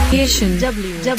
Location www.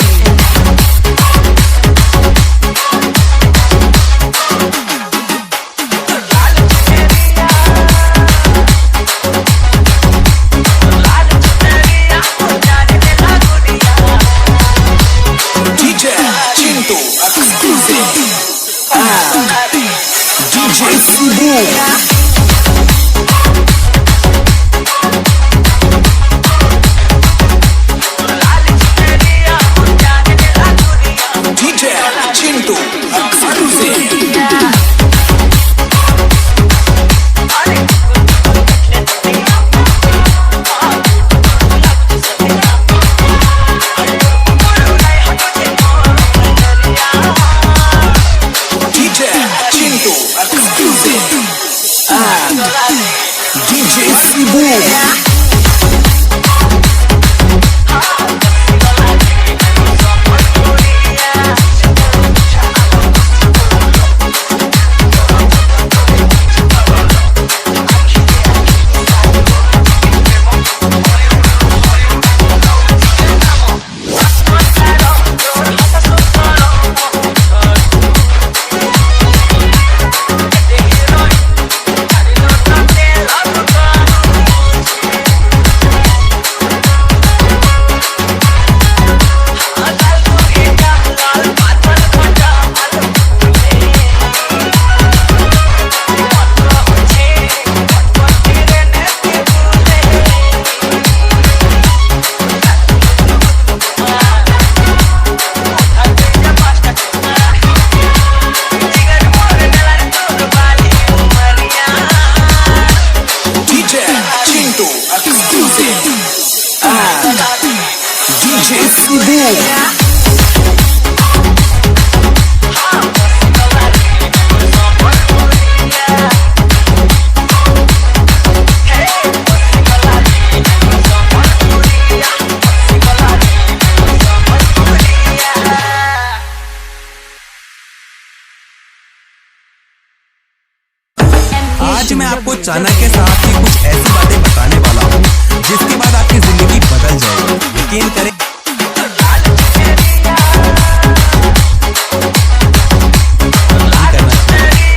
आज मैं आपको चाणक्य के साथ ही कुछ ऐसी बातें बताने वाला हूँ जिसके बाद आपकी जिंदगी बदल जाएगी। यकीन करें।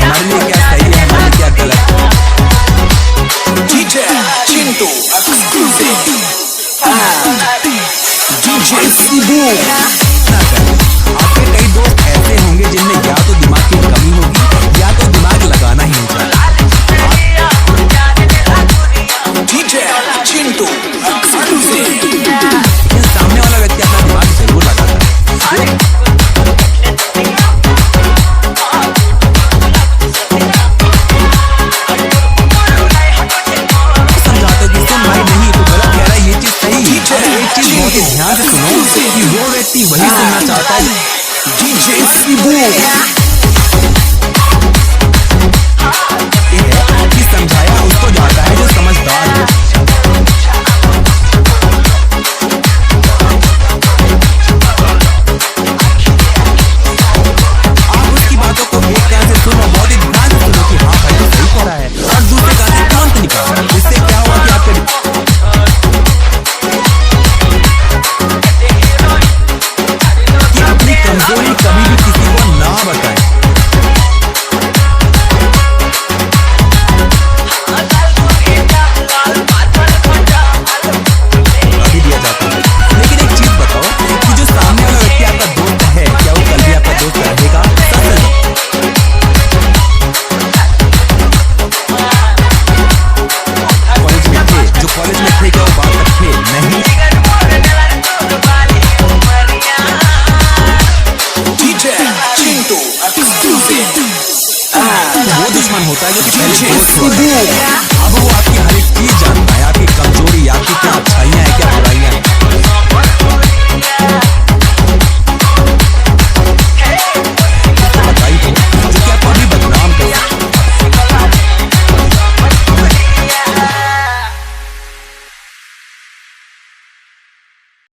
हमारे लिए क्या सही है, हमारे लिए क्या गलत है। DJ Chintu exclusive. DJ Sibu. आपके कई दोस्त ऐसे होंगे जिनमें या तो दिमाग की कमी होगी या तो दिमाग लगाना ही होगा। DJ Chintu exclusive. लेकिन सामने वाला व्यक्ति अपना दिमाग जरूर लगाता है। समझाते कि सुन भाई नहीं तो गलत कह रहा है, ये चीज सही है। एक चीज बहुत ही ध्यान से सुनो कि वो व्यक्ति वही सुनना चाहता है। DJ Sibu. कि समझाया उसको जाता है जो समझदार है। आप उसकी बातों को एक कान से सुनो, बहुत ही ध्यान से सुनो कि हाँ भाई तो सही कह रहा है, और दूसरे कान से तुरंत निकालो। इससे क्या हुआ कि आपके कि अपनी कमजोरी कभी भी किसी को ना बताएं। अभी दिया जाता है। लेकिन एक चीज बताओ कि जो सामने वाला व्यक्ति आपका दोस्त है, क्या वो कल भी आपका दोस्त रहेगा? कॉलेज में थे, जो कॉलेज में थे क्या वो बात तक थे? नहीं। DJ Chintu exclusive. वो दुश्मन होता है जो कि पहले दोस्त होता है। अब वो आपकी हर एक चीज जानता है, आपकी कमजोरी, आपकी क्या अच्छाइयां हैं, क्या बुराइयां हैं।